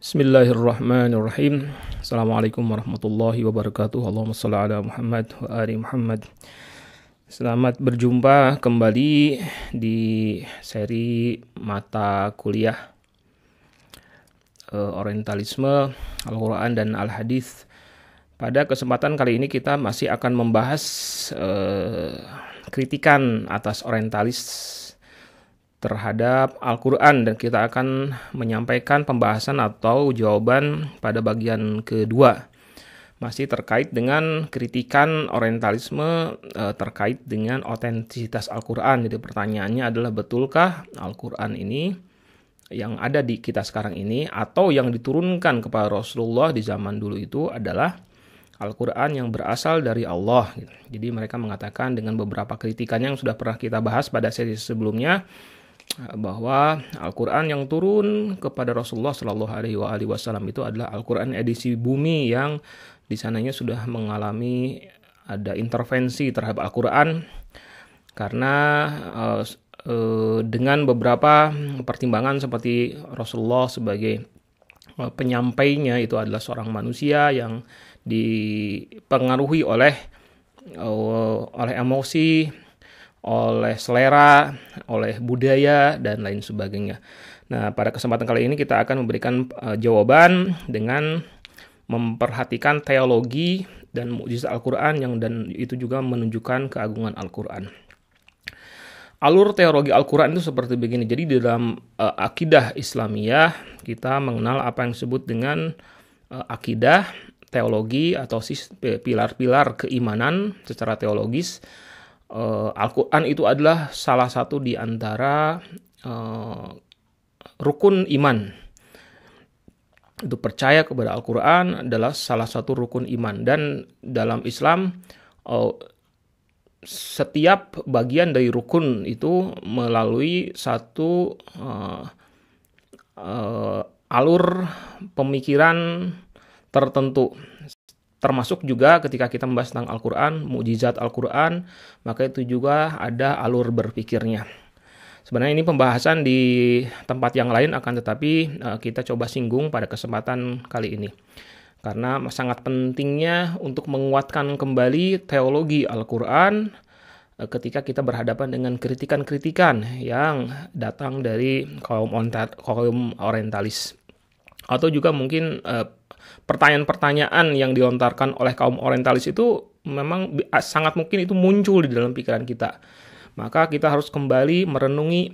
Bismillahirrahmanirrahim. Assalamualaikum warahmatullahi wabarakatuh. Allahumma shalli ala Muhammad wa ali Muhammad. Selamat berjumpa kembali di seri mata kuliah Orientalisme, Al-Quran dan Al-Hadis. Pada kesempatan kali ini kita masih akan membahas kritikan atas orientalis terhadap Al-Quran, dan kita akan menyampaikan pembahasan atau jawaban pada bagian kedua, masih terkait dengan kritikan orientalisme terkait dengan otentisitas Al-Quran. Jadi pertanyaannya adalah, betulkah Al-Quran ini yang ada di kita sekarang ini atau yang diturunkan kepada Rasulullah di zaman dulu itu adalah Al-Quran yang berasal dari Allah? Jadi mereka mengatakan dengan beberapa kritikan yang sudah pernah kita bahas pada sesi sebelumnya, bahwa Al-Quran yang turun kepada Rasulullah Shallallahu Alaihi Wasallam itu adalah Al-Quran edisi bumi, yang di sananya sudah mengalami ada intervensi terhadap Al-Quran karena dengan beberapa pertimbangan, seperti Rasulullah sebagai penyampainya itu adalah seorang manusia yang dipengaruhi oleh emosi, oleh selera, oleh budaya, dan lain sebagainya. Nah, pada kesempatan kali ini kita akan memberikan jawaban dengan memperhatikan teologi dan mukjizat Al-Quran dan itu juga menunjukkan keagungan Al-Quran. Alur teologi Al-Quran itu seperti begini. Jadi di dalam akidah Islamiyah kita mengenal apa yang disebut dengan akidah, teologi, atau pilar-pilar keimanan secara teologis. Al-Quran itu adalah salah satu di antara rukun iman. Itu percaya kepada Al-Quran adalah salah satu rukun iman. Dan dalam Islam setiap bagian dari rukun itu melalui satu alur pemikiran tertentu. Termasuk juga ketika kita membahas tentang Al-Quran, mukjizat Al-Quran, maka itu juga ada alur berpikirnya. Sebenarnya ini pembahasan di tempat yang lain, akan tetapi kita coba singgung pada kesempatan kali ini. Karena sangat pentingnya untuk menguatkan kembali teologi Al-Quran ketika kita berhadapan dengan kritikan-kritikan yang datang dari kaum orientalis. Atau juga mungkin pertanyaan-pertanyaan yang dilontarkan oleh kaum orientalis itu memang sangat mungkin itu muncul di dalam pikiran kita. Maka kita harus kembali merenungi,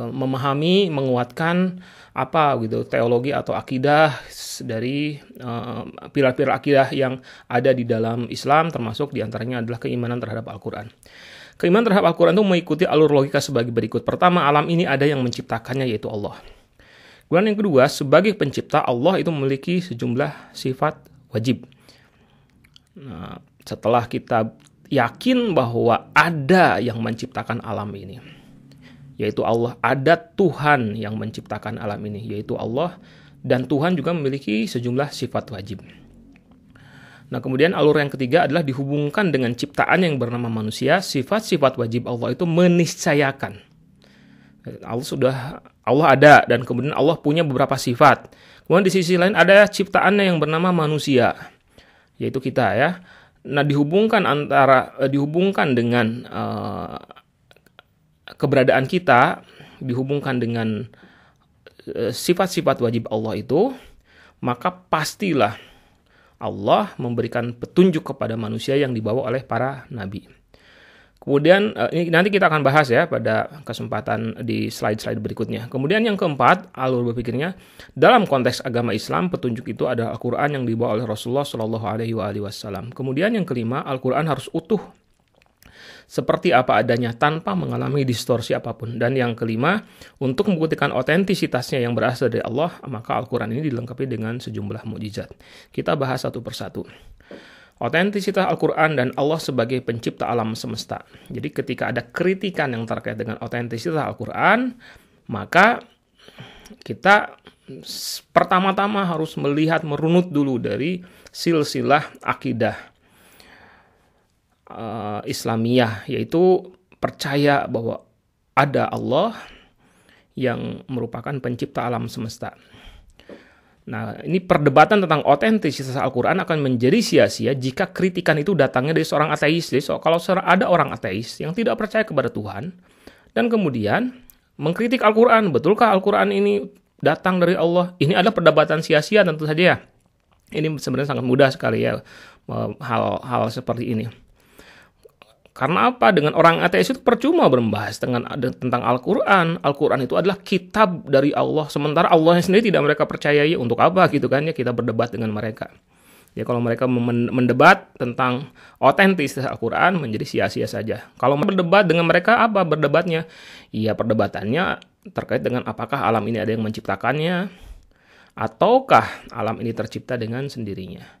memahami, menguatkan apa gitu teologi atau akidah dari pilar-pilar akidah yang ada di dalam Islam, termasuk diantaranya adalah keimanan terhadap Al-Quran. Keimanan terhadap Al-Quran itu mengikuti alur logika sebagai berikut. Pertama, alam ini ada yang menciptakannya, yaitu Allah. Kemudian yang kedua, sebagai pencipta, Allah itu memiliki sejumlah sifat wajib. Nah, setelah kita yakin bahwa ada yang menciptakan alam ini, yaitu Allah, ada Tuhan yang menciptakan alam ini, yaitu Allah, dan Tuhan juga memiliki sejumlah sifat wajib. Nah, kemudian alur yang ketiga adalah dihubungkan dengan ciptaan yang bernama manusia. Sifat-sifat wajib Allah itu meniscayakan Allah ada, dan kemudian Allah punya beberapa sifat. Kemudian di sisi lain ada ciptaannya yang bernama manusia, yaitu kita ya. Nah, dihubungkan dengan keberadaan kita, dihubungkan dengan sifat-sifat wajib Allah itu, maka pastilah Allah memberikan petunjuk kepada manusia yang dibawa oleh para nabi. Kemudian ini nanti kita akan bahas ya pada kesempatan di slide-slide berikutnya. Kemudian yang keempat, alur berpikirnya dalam konteks agama Islam, petunjuk itu adalah Al-Quran yang dibawa oleh Rasulullah Shallallahu Alaihi Wasallam. Kemudian yang kelima, Al-Quran harus utuh seperti apa adanya tanpa mengalami distorsi apapun. Dan yang kelima, untuk membuktikan otentisitasnya yang berasal dari Allah, maka Al-Quran ini dilengkapi dengan sejumlah mukjizat. Kita bahas satu persatu. Otentisitas Al-Quran dan Allah sebagai pencipta alam semesta. Jadi ketika ada kritikan yang terkait dengan otentisitas Al-Quran, maka kita pertama-tama harus melihat, merunut dulu dari silsilah akidah Islamiyah, yaitu percaya bahwa ada Allah yang merupakan pencipta alam semesta. Nah, ini perdebatan tentang otentisitas Al-Quran akan menjadi sia-sia jika kritikan itu datangnya dari seorang ateis. Jadi kalau ada orang ateis yang tidak percaya kepada Tuhan, dan kemudian mengkritik Al-Quran, betulkah Al-Quran ini datang dari Allah? Ini adalah perdebatan sia-sia tentu saja ya. Ini sebenarnya sangat mudah sekali ya, hal-hal seperti ini. Karena apa? Dengan orang ateis itu percuma membahas tentang Al-Quran. Al-Quran itu adalah kitab dari Allah. Sementara Allah sendiri tidak mereka percayai. Untuk apa gitu kan ya kita berdebat dengan mereka. Ya kalau mereka mendebat tentang otentisitas Al-Quran menjadi sia-sia saja. Kalau berdebat dengan mereka apa berdebatnya? Ya perdebatannya terkait dengan apakah alam ini ada yang menciptakannya. Ataukah alam ini tercipta dengan sendirinya.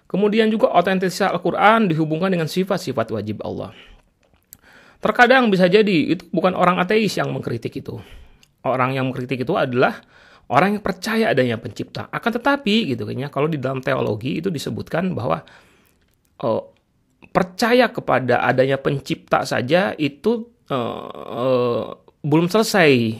Kemudian juga otentisitas Al-Quran dihubungkan dengan sifat-sifat wajib Allah. Terkadang bisa jadi itu bukan orang ateis yang mengkritik itu. Orang yang mengkritik itu adalah orang yang percaya adanya pencipta. Akan tetapi gitu kan ya, kalau di dalam teologi itu disebutkan bahwa percaya kepada adanya pencipta saja itu belum selesai.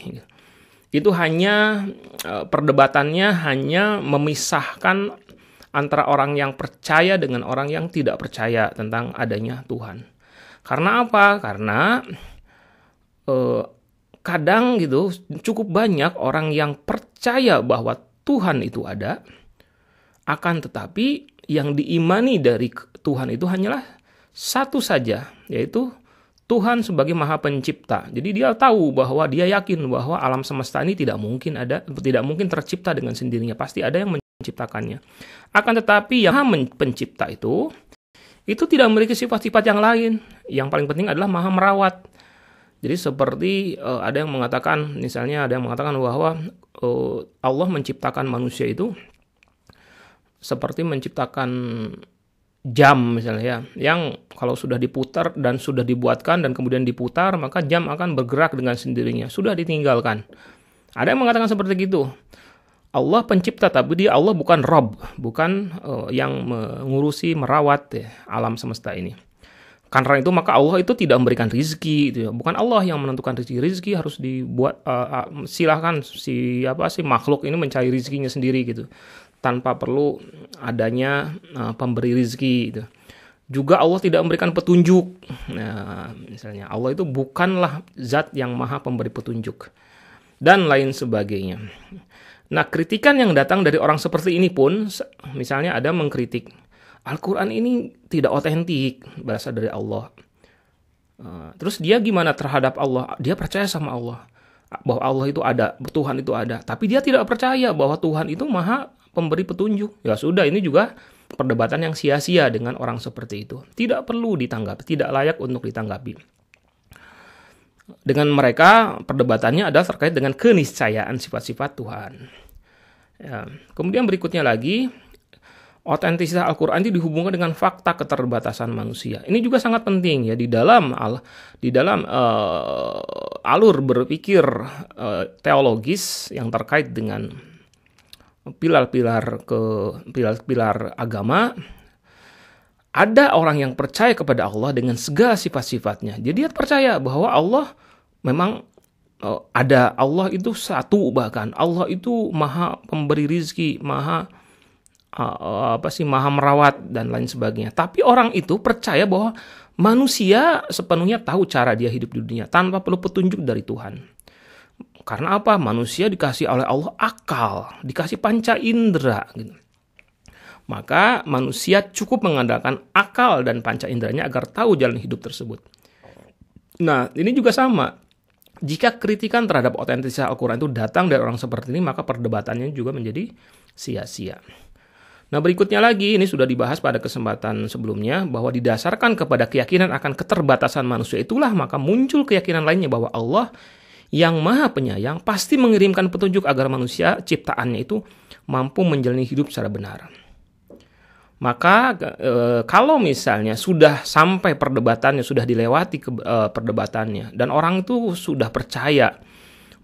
Itu hanya perdebatannya hanya memisahkan antara orang yang percaya dengan orang yang tidak percaya tentang adanya Tuhan. Karena apa? Karena kadang gitu cukup banyak orang yang percaya bahwa Tuhan itu ada, akan tetapi yang diimani dari Tuhan itu hanyalah satu saja, yaitu Tuhan sebagai Maha Pencipta. Jadi dia tahu bahwa dia yakin bahwa alam semesta ini tidak mungkin tercipta dengan sendirinya, pasti ada yang menciptakannya. Akan tetapi yang Maha Pencipta itu tidak memiliki sifat-sifat yang lain. Yang paling penting adalah Maha Merawat. Jadi seperti ada yang mengatakan bahwa Allah menciptakan manusia itu seperti menciptakan jam misalnya ya, yang kalau sudah diputar dan sudah dibuatkan dan kemudian diputar, maka jam akan bergerak dengan sendirinya, sudah ditinggalkan. Ada yang mengatakan seperti itu. Allah pencipta, tapi Allah bukan Rob, bukan yang mengurusi, merawat alam semesta ini. Karena itu maka Allah itu tidak memberikan rizki, gitu ya. Bukan Allah yang menentukan rizki. Rizki harus dibuat, silahkan si makhluk ini mencari rizkinya sendiri gitu, tanpa perlu adanya pemberi rizki gitu. Juga Allah tidak memberikan petunjuk. Nah, misalnya Allah itu bukanlah zat yang maha pemberi petunjuk dan lain sebagainya. Nah, kritikan yang datang dari orang seperti ini pun, misalnya ada mengkritik, Al-Quran ini tidak otentik, berasal dari Allah. Terus dia gimana terhadap Allah? Dia percaya sama Allah, bahwa Allah itu ada, Tuhan itu ada. Tapi dia tidak percaya bahwa Tuhan itu maha pemberi petunjuk. Ya sudah, ini juga perdebatan yang sia-sia dengan orang seperti itu. Tidak perlu ditanggapi, tidak layak untuk ditanggapi. Dengan mereka perdebatannya adalah terkait dengan keniscayaan sifat-sifat Tuhan. Ya. Kemudian berikutnya lagi, otentisitas Al-Quran itu dihubungkan dengan fakta keterbatasan manusia. Ini juga sangat penting ya di dalam alur berpikir teologis yang terkait dengan pilar-pilar agama. Ada orang yang percaya kepada Allah dengan segala sifat-sifatnya. Jadi dia percaya bahwa Allah memang ada. Allah itu satu, bahkan Allah itu maha pemberi rizki, maha merawat dan lain sebagainya. Tapi orang itu percaya bahwa manusia sepenuhnya tahu cara dia hidup di dunia tanpa perlu petunjuk dari Tuhan. Karena apa? Manusia dikasih oleh Allah akal, dikasih panca indera gitu. Maka manusia cukup mengandalkan akal dan panca inderanya agar tahu jalan hidup tersebut. Nah, ini juga sama. Jika kritikan terhadap otentisitas Al-Quran itu datang dari orang seperti ini, maka perdebatannya juga menjadi sia-sia. Nah, berikutnya lagi, ini sudah dibahas pada kesempatan sebelumnya, bahwa didasarkan kepada keyakinan akan keterbatasan manusia itulah, maka muncul keyakinan lainnya bahwa Allah yang maha penyayang pasti mengirimkan petunjuk agar manusia ciptaannya itu mampu menjalani hidup secara benar. Maka kalau misalnya sudah sampai perdebatannya, sudah dilewati perdebatannya, dan orang itu sudah percaya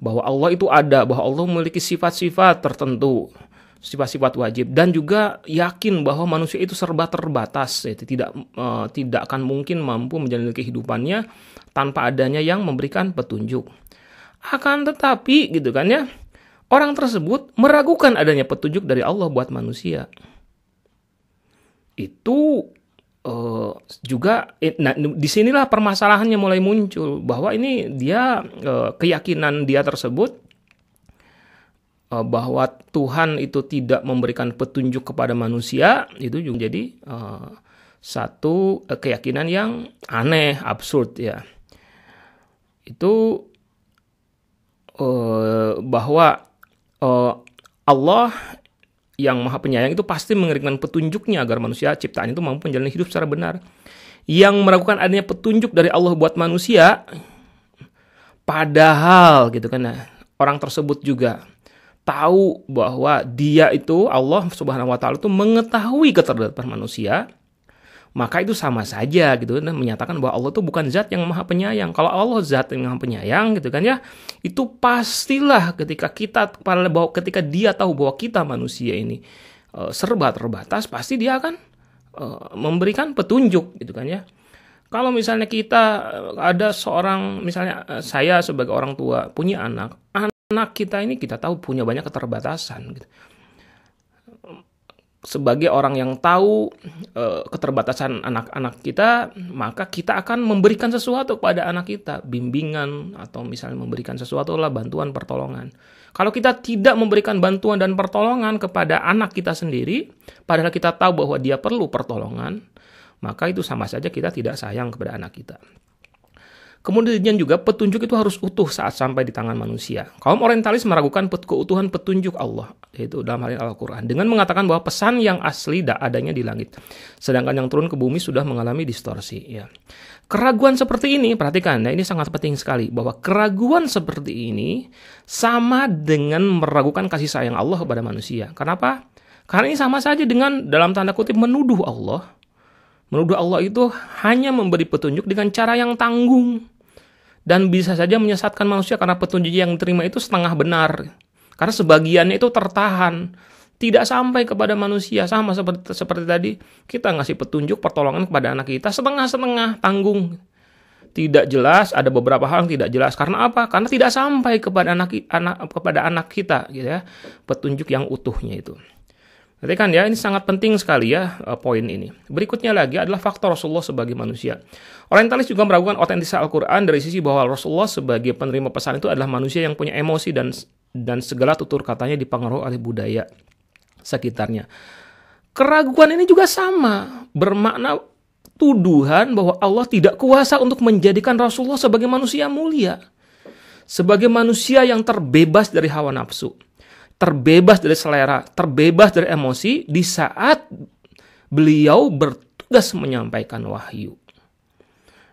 bahwa Allah itu ada, bahwa Allah memiliki sifat-sifat tertentu, sifat-sifat wajib, dan juga yakin bahwa manusia itu serba terbatas, tidak akan mungkin mampu menjalani kehidupannya tanpa adanya yang memberikan petunjuk. Akan tetapi gitu kan ya, orang tersebut meragukan adanya petunjuk dari Allah buat manusia. Itu juga, nah disinilah permasalahannya mulai muncul, bahwa ini dia keyakinan dia tersebut bahwa Tuhan itu tidak memberikan petunjuk kepada manusia, itu juga jadi satu keyakinan yang aneh, absurd ya. Itu bahwa Allah yang Maha Penyayang itu pasti mengirimkan petunjuknya agar manusia ciptaan itu mampu menjalani hidup secara benar. Yang meragukan adanya petunjuk dari Allah buat manusia, padahal gitu kan, orang tersebut juga tahu bahwa dia itu, Allah Subhanahu wa taala itu mengetahui keterbatasan manusia, maka itu sama saja gitu kan, menyatakan bahwa Allah itu bukan zat yang Maha Penyayang. Kalau Allah zat yang Maha Penyayang gitu kan ya, itu pastilah ketika dia tahu bahwa kita manusia ini serba terbatas, pasti dia akan memberikan petunjuk gitu kan ya. Kalau misalnya kita ada seorang, misalnya saya sebagai orang tua punya anak kita ini kita tahu punya banyak keterbatasan gitu. Sebagai orang yang tahu keterbatasan anak-anak kita, maka kita akan memberikan sesuatu kepada anak kita, bimbingan atau misalnya memberikan sesuatu lah, bantuan, pertolongan. Kalau kita tidak memberikan bantuan dan pertolongan kepada anak kita sendiri, padahal kita tahu bahwa dia perlu pertolongan, maka itu sama saja kita tidak sayang kepada anak kita. Kemudian juga petunjuk itu harus utuh saat sampai di tangan manusia. Kaum orientalis meragukan keutuhan petunjuk Allah, yaitu dalam hal ini Al-Quran, dengan mengatakan bahwa pesan yang asli adanya di langit, sedangkan yang turun ke bumi sudah mengalami distorsi. Ya. Keraguan seperti ini, perhatikan, ini sangat penting sekali, bahwa keraguan seperti ini sama dengan meragukan kasih sayang Allah kepada manusia. Kenapa? Karena ini sama saja dengan dalam tanda kutip menuduh Allah. Menuduh Allah itu hanya memberi petunjuk dengan cara yang tanggung. Dan bisa saja menyesatkan manusia karena petunjuk yang diterima itu setengah benar. Karena sebagiannya itu tertahan. Tidak sampai kepada manusia. Sama seperti tadi, kita ngasih petunjuk, pertolongan kepada anak kita setengah-setengah tanggung. Tidak jelas, ada beberapa hal yang tidak jelas. Karena apa? Karena tidak sampai kepada anak kita, gitu ya. Petunjuk yang utuhnya itu. Berarti kan ya, ini sangat penting sekali ya poin ini. Berikutnya lagi adalah faktor Rasulullah sebagai manusia. Orientalis juga meragukan otentisitas Al-Quran dari sisi bahwa Rasulullah sebagai penerima pesan itu adalah manusia yang punya emosi dan segala tutur katanya dipengaruhi oleh budaya sekitarnya. Keraguan ini juga sama, bermakna tuduhan bahwa Allah tidak kuasa untuk menjadikan Rasulullah sebagai manusia mulia. Sebagai manusia yang terbebas dari hawa nafsu, terbebas dari selera, terbebas dari emosi di saat beliau bertugas menyampaikan wahyu.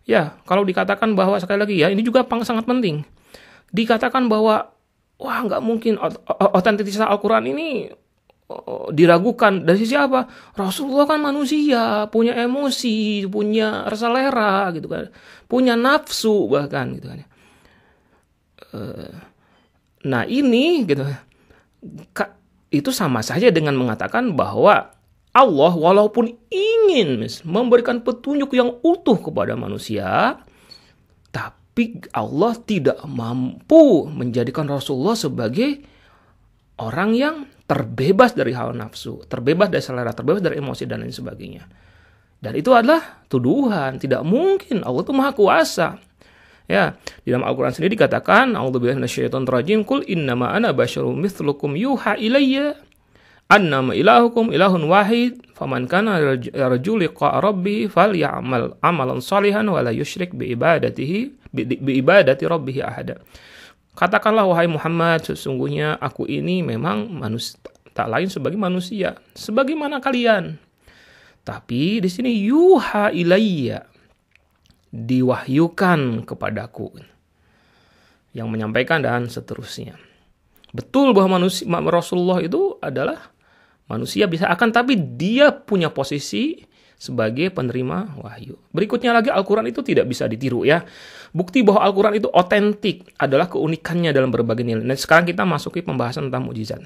Ya, kalau dikatakan bahwa, sekali lagi ya, ini juga sangat penting. Dikatakan bahwa, wah nggak mungkin otentisitas Al-Quran ini diragukan. Dari sisi apa? Rasulullah kan manusia, punya emosi, punya selera, gitu kan, punya nafsu bahkan, gitu kan. Nah ini, gitu, itu sama saja dengan mengatakan bahwa Allah walaupun ingin memberikan petunjuk yang utuh kepada manusia, tapi Allah tidak mampu menjadikan Rasulullah sebagai orang yang terbebas dari hawa nafsu, terbebas dari selera, terbebas dari emosi dan lain sebagainya. Dan itu adalah tuduhan. Tidak mungkin, Allah itu maha kuasa. Ya, di dalam Al-Quran sendiri dikatakan, A'udzubillahi minasyaitonir rajim, qul innama ana basyarum mithlukum yuha ilayya annama ilahukum ilahun wahid faman kana yarju liqa'a rabbih falyamal amalan shalihan wa la yusyrik bi ibadati rabbih ahada. Katakanlah wahai Muhammad, sesungguhnya aku ini memang manusia, tak lain sebagai manusia sebagaimana kalian. Tapi di sini yuha ilayya, diwahyukan kepadaku, yang menyampaikan dan seterusnya. Betul bahwa Rasulullah itu adalah manusia bisa akan, tapi dia punya posisi sebagai penerima wahyu. Berikutnya lagi, Al-Quran itu tidak bisa ditiru ya. Bukti bahwa Al-Quran itu otentik adalah keunikannya dalam berbagai nilai. Dan sekarang kita masuki pembahasan tentang mukjizat.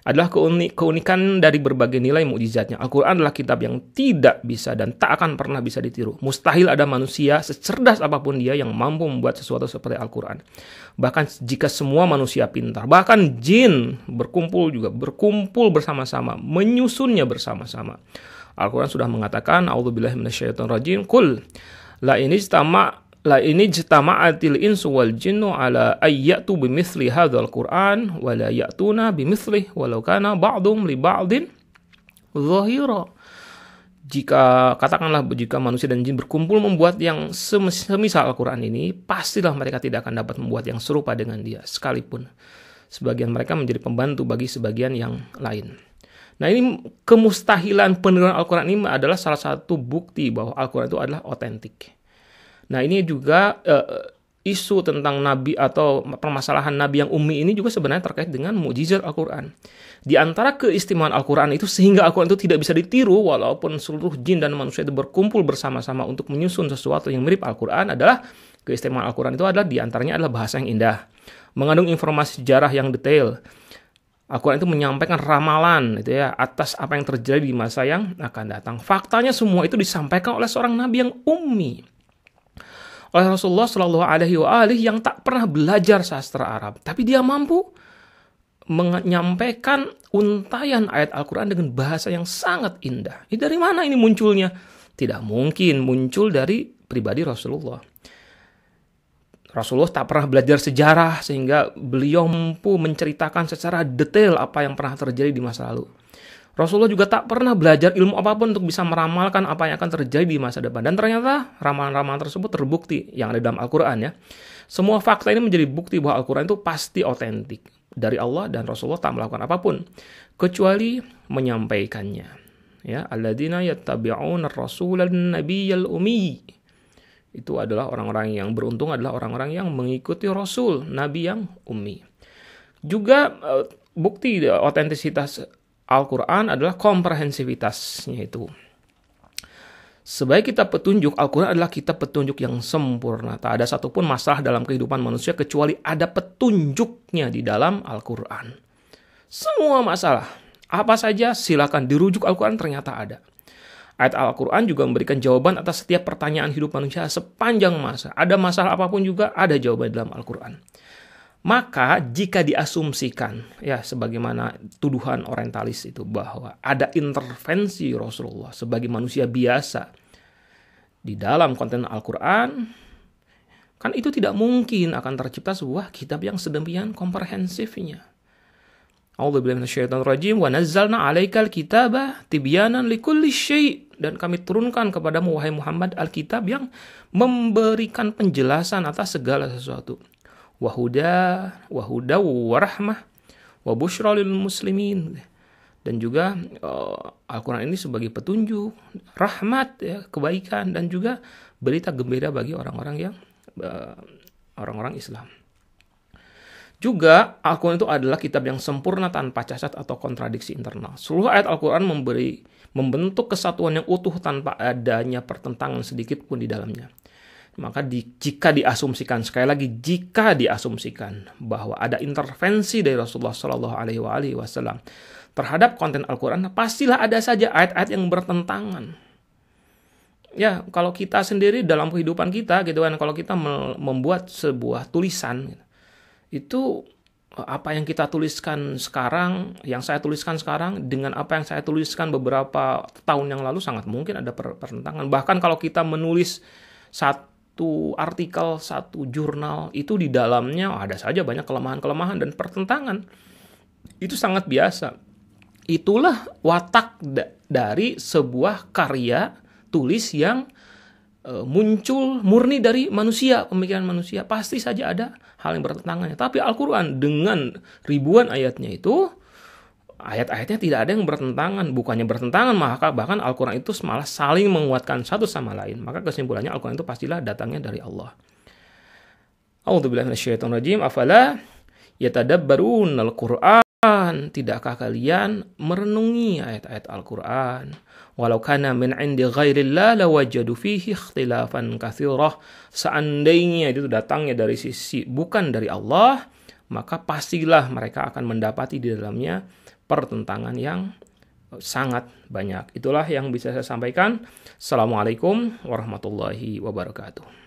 Adalah keunikan dari berbagai nilai mukjizatnya. Al-Quran adalah kitab yang tidak bisa dan tak akan pernah bisa ditiru. Mustahil ada manusia secerdas apapun dia yang mampu membuat sesuatu seperti Al-Quran. Bahkan jika semua manusia pintar, bahkan jin berkumpul bersama-sama, menyusunnya bersama-sama. Al-Quran sudah mengatakan, A'udzubillahi minasyaitonirrajim, Qul la ini jitama'atil insu wal jinnu ala ayyatu bimithli hadzal Qur'an wa la ya'tuna bimithlihi walau kana ba'dhum li ba'din zahira. Jika manusia dan jin berkumpul membuat yang semisal Al-Quran ini, pastilah mereka tidak akan dapat membuat yang serupa dengan dia, sekalipun sebagian mereka menjadi pembantu bagi sebagian yang lain. Nah, ini kemustahilan peniruan Al-Quran ini adalah salah satu bukti bahwa Al-Quran itu adalah otentik. Nah, ini juga isu tentang nabi atau permasalahan nabi yang ummi ini juga sebenarnya terkait dengan mukjizat Al-Quran. Di antara keistimewaan Al-Quran itu sehingga Al-Quran itu tidak bisa ditiru walaupun seluruh jin dan manusia itu berkumpul bersama-sama untuk menyusun sesuatu yang mirip Al-Quran adalah keistimewaan Al-Quran itu adalah di antaranya adalah bahasa yang indah, mengandung informasi sejarah yang detail. Al-Quran itu menyampaikan ramalan itu ya atas apa yang terjadi di masa yang akan datang. Faktanya semua itu disampaikan oleh seorang nabi yang ummi, oleh Rasulullah Shallallahu Alaihi Wasallam yang tak pernah belajar sastra Arab, tapi dia mampu menyampaikan untayan ayat Al-Quran dengan bahasa yang sangat indah. Ini dari mana ini munculnya? Tidak mungkin muncul dari pribadi Rasulullah. Rasulullah tak pernah belajar sejarah sehingga beliau mampu menceritakan secara detail apa yang pernah terjadi di masa lalu. Rasulullah juga tak pernah belajar ilmu apapun untuk bisa meramalkan apa yang akan terjadi di masa depan. Dan ternyata ramalan-ramalan tersebut terbukti yang ada dalam Al-Quran ya. Semua fakta ini menjadi bukti bahwa Al-Quran itu pasti otentik dari Allah, dan Rasulullah tak melakukan apapun kecuali menyampaikannya. Ya, alladzina yattabi'una ar-rasulan nabiyyal ummi. Itu adalah orang-orang yang beruntung, adalah orang-orang yang mengikuti Rasul, Nabi yang ummi. Juga bukti otentisitas Al-Quran adalah komprehensivitasnya itu. Sebagai kitab petunjuk, Al-Quran adalah kitab petunjuk yang sempurna. Tak ada satupun masalah dalam kehidupan manusia kecuali ada petunjuknya di dalam Al-Quran. Semua masalah, apa saja silakan dirujuk Al-Quran, ternyata ada. Ayat Al-Quran juga memberikan jawaban atas setiap pertanyaan hidup manusia sepanjang masa. Ada masalah apapun juga ada jawaban dalam Al-Quran. Maka jika diasumsikan, ya sebagaimana tuduhan orientalis itu, bahwa ada intervensi Rasulullah sebagai manusia biasa di dalam konten Al-Quran, kan itu tidak mungkin akan tercipta sebuah kitab yang sedemikian komprehensifnya. A'udzubillahi minasyaitonirrajim wa nazzalna 'alaikal kitaba tibyanan likulli syai', dan kami turunkan kepadamu wahai Muhammad Alkitab yang memberikan penjelasan atas segala sesuatu. Wahuda warahmah wa busyra lil muslimin, dan juga Al-Quran ini sebagai petunjuk, rahmat ya, kebaikan, dan juga berita gembira bagi orang-orang Islam. Juga Al-Quran itu adalah kitab yang sempurna tanpa cacat atau kontradiksi internal. Seluruh ayat Al-Quran membentuk kesatuan yang utuh tanpa adanya pertentangan sedikit pun di dalamnya. Maka jika diasumsikan, sekali lagi jika diasumsikan bahwa ada intervensi dari Rasulullah Shallallahu Alaihi Wasallam terhadap konten Al-Quran, pastilah ada saja ayat-ayat yang bertentangan. Ya, kalau kita sendiri dalam kehidupan kita gitu kan, kalau kita membuat sebuah tulisan, itu apa yang kita tuliskan sekarang, yang saya tuliskan sekarang dengan apa yang saya tuliskan beberapa tahun yang lalu sangat mungkin ada pertentangan. Bahkan kalau kita menulis satu artikel, satu jurnal, itu di dalamnya ada saja banyak kelemahan-kelemahan dan pertentangan. Itu sangat biasa. Itulah watak dari sebuah karya tulis yang muncul murni dari manusia, pemikiran manusia. Pasti saja ada hal yang bertentangannya. Tapi Al-Quran dengan ribuan ayatnya itu, ayat-ayatnya tidak ada yang bertentangan. Bukannya bertentangan, maka bahkan Al-Quran itu malah saling menguatkan satu sama lain. Maka kesimpulannya Al-Quran itu pastilah datangnya dari Allah. A'udzubillahi minasyaitonirrajim. Afala yatadabbaruna al-Qur'an Tidakkah kalian merenungi ayat-ayat Al-Quran? Walau kana min indi ghairillah lawajadu fihi ikhtilafan katsirah. Seandainya itu datangnya dari sisi bukan dari Allah, maka pastilah mereka akan mendapati di dalamnya pertentangan yang sangat banyak. Itulah yang bisa saya sampaikan. Assalamualaikum warahmatullahi wabarakatuh.